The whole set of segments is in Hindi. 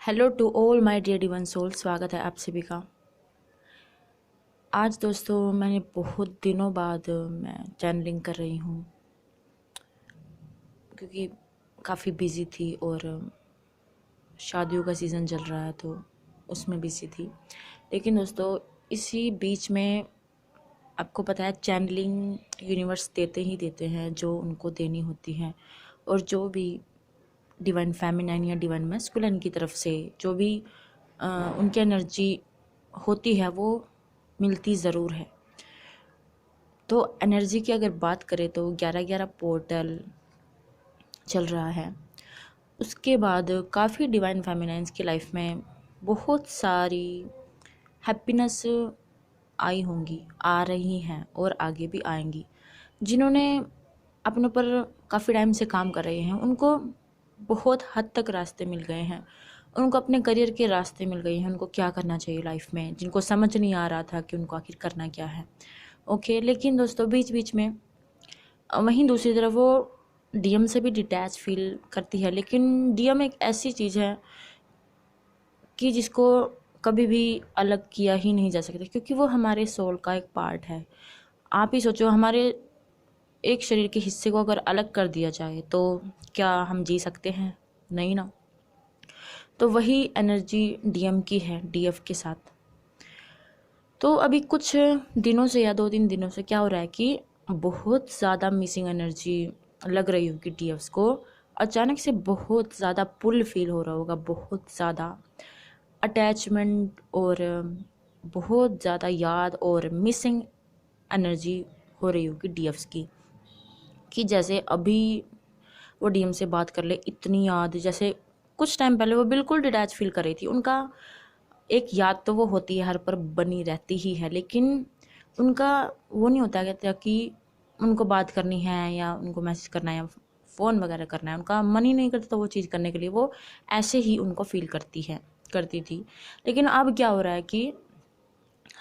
Hello to all my dear divine soul, स्वागत है आप सभी का। आज दोस्तों मैंने बहुत दिनों बाद मैं चैनलिंग कर रही हूँ क्योंकि काफ़ी बिज़ी थी और शादियों का सीज़न चल रहा है तो उसमें बिज़ी थी। लेकिन दोस्तों इसी बीच में आपको पता है चैनलिंग यूनिवर्स देते ही देते हैं जो उनको देनी होती है, और जो भी डिवाइन फेमिनाइन या डिवाइन मैस्कुलिन की तरफ से जो भी उनकी एनर्जी होती है वो मिलती ज़रूर है। तो एनर्जी की अगर बात करें तो 11-11 पोर्टल चल रहा है। उसके बाद काफ़ी डिवाइन फेमिनाइंस की लाइफ में बहुत सारी हैप्पीनेस आई होंगी, आ रही हैं और आगे भी आएंगी। जिन्होंने अपने ऊपर काफ़ी टाइम से काम कर रहे हैं उनको बहुत हद तक रास्ते मिल गए हैं, उनको अपने करियर के रास्ते मिल गए हैं, उनको क्या करना चाहिए लाइफ में, जिनको समझ नहीं आ रहा था कि उनको आखिर करना क्या है। ओके, लेकिन दोस्तों बीच बीच में वहीं दूसरी तरफ वो डीएम से भी डिटैच फील करती है। लेकिन डीएम एक ऐसी चीज़ है कि जिसको कभी भी अलग किया ही नहीं जा सकता, क्योंकि वो हमारे सोल का एक पार्ट है। आप ही सोचो, हमारे एक शरीर के हिस्से को अगर अलग कर दिया जाए तो क्या हम जी सकते हैं? नहीं ना। तो वही एनर्जी डीएम की है डीएफ के साथ। तो अभी कुछ दिनों से या 2-3 दिनों से क्या हो रहा है कि बहुत ज़्यादा मिसिंग एनर्जी लग रही होगी डीएफ्स को। अचानक से बहुत ज़्यादा पुल फील हो रहा होगा, बहुत ज़्यादा अटैचमेंट और बहुत ज़्यादा याद और मिसिंग एनर्जी हो रही होगी डीएफ्स की। कि जैसे अभी वो डीएम से बात कर ले, इतनी याद, जैसे कुछ टाइम पहले वो बिल्कुल डिटैच फील कर रही थी। उनका एक याद तो वो होती है, हर पर बनी रहती ही है, लेकिन उनका वो नहीं होता कहते कि उनको बात करनी है या उनको मैसेज करना है या फ़ोन वगैरह करना है। उनका मन ही नहीं करता वो चीज़ करने के लिए, वो ऐसे ही उनको फील करती थी। लेकिन अब क्या हो रहा है कि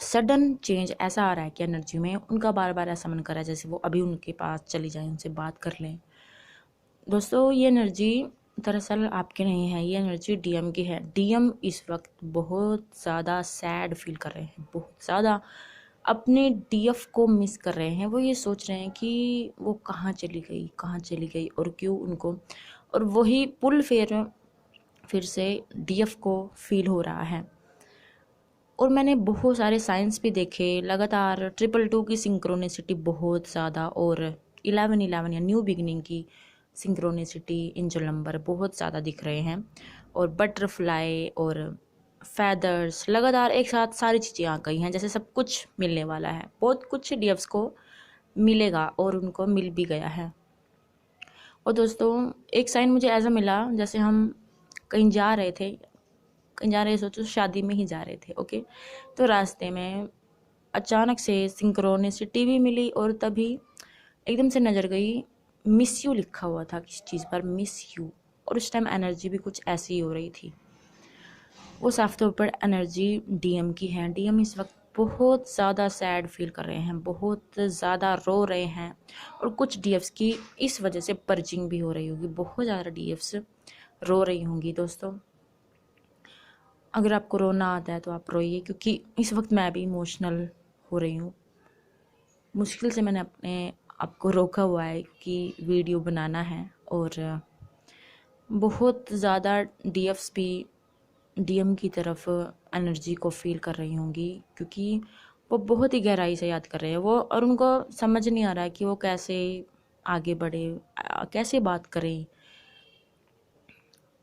सडन चेंज ऐसा आ रहा है कि एनर्जी में उनका बार बार ऐसा मन कर रहा है जैसे वो अभी उनके पास चली जाए, उनसे बात कर लें। दोस्तों ये एनर्जी दरअसल आपकी नहीं है, ये एनर्जी डीएम की है। डीएम इस वक्त बहुत ज़्यादा सैड फील कर रहे हैं, बहुत ज़्यादा अपने डीएफ को मिस कर रहे हैं। वो ये सोच रहे हैं कि वो कहाँ चली गई और क्यों उनको, और वही पुल फिर से डीएफ को फील हो रहा है। और मैंने बहुत सारे साइंस भी देखे लगातार। 222 की सिंक्रोनिसिटी बहुत ज़्यादा, और 1111 या न्यू बिगनिंग की सिंक्रोनिसिटी एंजल नंबर बहुत ज़्यादा दिख रहे हैं, और बटरफ्लाई और फैदर्स लगातार एक साथ सारी चीज़ें आ गई हैं, जैसे सब कुछ मिलने वाला है। बहुत कुछ डीएफ्स को मिलेगा और उनको मिल भी गया है। और दोस्तों एक साइन मुझे ऐसा मिला जैसे हम कहीं जा रहे, सोचो शादी में ही जा रहे थे। ओके, तो रास्ते में अचानक से सिंक्रोनिसिटी भी मिली और तभी एकदम से नज़र गई मिस यू लिखा हुआ था किस चीज़ पर, मिस यू। और उस टाइम एनर्जी भी कुछ ऐसी ही हो रही थी। वो साफ तौर पर एनर्जी डीएम की है। डीएम इस वक्त बहुत ज़्यादा सैड फील कर रहे हैं, बहुत ज़्यादा रो रहे हैं, और कुछ डीएफ्स की इस वजह से पर्जिंग भी हो रही होगी। बहुत ज़्यादा डीएफ्स रो रही होंगी। दोस्तों अगर आपको रोना आता है तो आप रोइए, क्योंकि इस वक्त मैं भी इमोशनल हो रही हूँ। मुश्किल से मैंने अपने आपको रोका हुआ है कि वीडियो बनाना है, और बहुत ज़्यादा डीएफ्स भी डीएम की तरफ एनर्जी को फील कर रही होंगी, क्योंकि वो बहुत ही गहराई से याद कर रहे हैं वो, और उनको समझ नहीं आ रहा है कि वो कैसे आगे बढ़े, कैसे बात करें।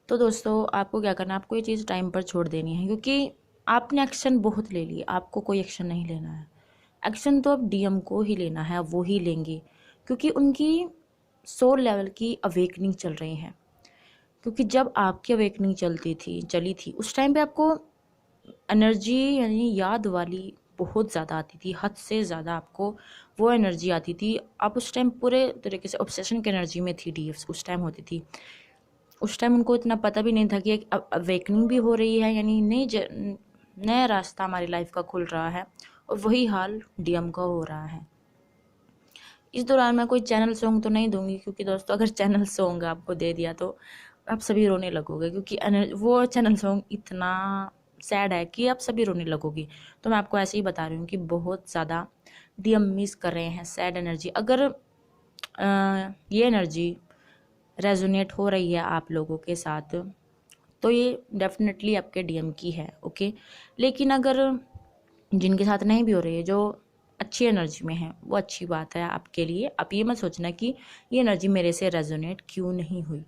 तो दोस्तों आपको क्या करना है, आपको ये चीज़ टाइम पर छोड़ देनी है, क्योंकि आपने एक्शन बहुत ले लिए, आपको कोई एक्शन नहीं लेना है। एक्शन तो अब डीएम को ही लेना है, वो ही लेंगे, क्योंकि उनकी सोल लेवल की अवेकनिंग चल रही है। क्योंकि जब आपकी अवेकनिंग चली थी उस टाइम पे आपको एनर्जी यानी याद वाली बहुत ज़्यादा आती थी, हद से ज़्यादा आपको वो एनर्जी आती थी। आप उस टाइम पूरे तरीके से ऑब्सेशन की एनर्जी में थी, डीएफ्स उस टाइम होती थी। उस टाइम उनको इतना पता भी नहीं था कि एक अवेकनिंग भी हो रही है, यानी नया रास्ता हमारी लाइफ का खुल रहा है, और वही हाल डीएम का हो रहा है। इस दौरान मैं कोई चैनल सॉन्ग तो नहीं दूंगी, क्योंकि दोस्तों अगर चैनल सॉन्ग आपको दे दिया तो आप सभी रोने लगोगे, क्योंकि वो चैनल सॉन्ग इतना सैड है कि आप सभी रोने लगोगे। तो मैं आपको ऐसे ही बता रही हूँ कि बहुत ज़्यादा डीएम मिस कर रहे हैं सैड एनर्जी। अगर ये एनर्जी रेजोनेट हो रही है आप लोगों के साथ, तो ये डेफिनेटली आपके डीएम की है, ओके। लेकिन अगर जिनके साथ नहीं भी हो रही है, जो अच्छी एनर्जी में है, वो अच्छी बात है आपके लिए। आप ये मत सोचना कि ये एनर्जी मेरे से रेजोनेट क्यों नहीं हुई।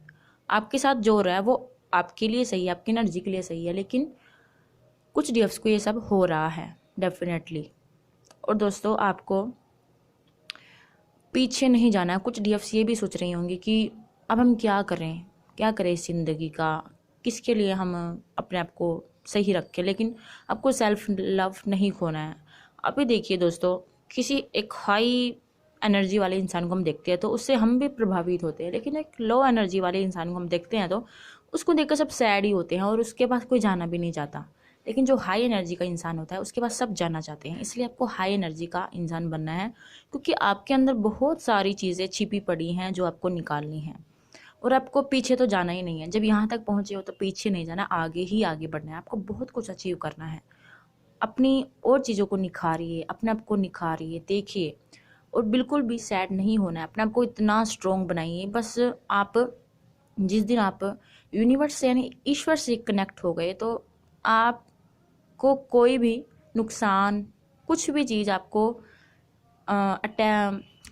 आपके साथ जो हो रहा है वो आपके लिए सही है, आपकी एनर्जी के लिए सही है, लेकिन कुछ डीएफ्स को ये सब हो रहा है डेफिनेटली। और दोस्तों, आपको पीछे नहीं जाना है। कुछ डीएफ्स ये भी सोच रही होंगी कि अब हम क्या करें इस ज़िंदगी का, किसके लिए हम अपने आप को सही रखें। लेकिन आपको सेल्फ लव नहीं खोना है। अभी देखिए दोस्तों, किसी एक हाई एनर्जी वाले इंसान को हम देखते हैं तो उससे हम भी प्रभावित होते हैं, लेकिन एक लो एनर्जी वाले इंसान को हम देखते हैं तो उसको देखकर सब सैड ही होते हैं और उसके पास कोई जाना भी नहीं चाहता। लेकिन जो हाई एनर्जी का इंसान होता है उसके पास सब जाना चाहते हैं। इसलिए आपको हाई एनर्जी का इंसान बनना है, क्योंकि आपके अंदर बहुत सारी चीज़ें छिपी पड़ी हैं जो आपको निकालनी हैं। और आपको पीछे तो जाना ही नहीं है। जब यहाँ तक पहुँचे हो तो पीछे नहीं जाना, आगे ही आगे बढ़ना है। आपको बहुत कुछ अचीव करना है। अपनी और चीज़ों को निखारिए, अपने आप को निखारिए, देखिए। और बिल्कुल भी सैड नहीं होना है। अपने आप को इतना स्ट्रोंग बनाइए। बस आप जिस दिन आप यूनिवर्स से यानी ईश्वर से कनेक्ट हो गए तो आपको कोई भी नुकसान, कुछ भी चीज़ आपको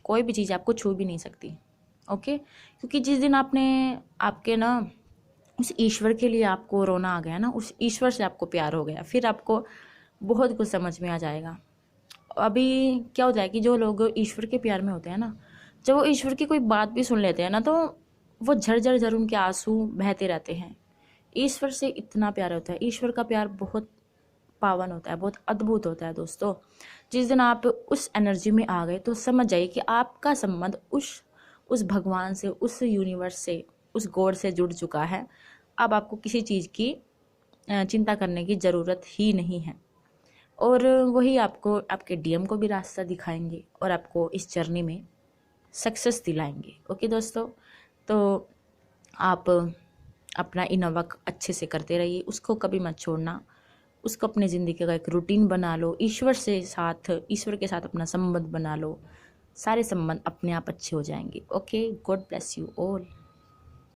कोई भी चीज़ आपको छू भी नहीं सकती, ओके। क्योंकि जिस दिन आपके ना उस ईश्वर के लिए आपको रोना आ गया ना, उस ईश्वर से आपको प्यार हो गया, फिर आपको बहुत कुछ समझ में आ जाएगा। अभी क्या होता है कि जो लोग ईश्वर के प्यार में होते हैं ना, जब वो ईश्वर की कोई बात भी सुन लेते हैं ना, तो वो झरझर उनके आंसू बहते रहते हैं। ईश्वर से इतना प्यार होता है। ईश्वर का प्यार बहुत पावन होता है, बहुत अद्भुत होता है दोस्तों। जिस दिन आप उस एनर्जी में आ गए तो समझ जाइए कि आपका संबंध उस भगवान से, उस यूनिवर्स से, उस गॉड से जुड़ चुका है। अब आपको किसी चीज़ की चिंता करने की ज़रूरत ही नहीं है। और वही आपको आपके डीएम को भी रास्ता दिखाएंगे और आपको इस जर्नी में सक्सेस दिलाएंगे, ओके दोस्तों। तो आप अपना इनर वर्क अच्छे से करते रहिए, उसको कभी मत छोड़ना। उसको अपनी ज़िंदगी का एक रूटीन बना लो। ईश्वर के साथ अपना संबंध बना लो। सारे संबंध अपने आप अच्छे हो जाएंगे, okay. God bless you all.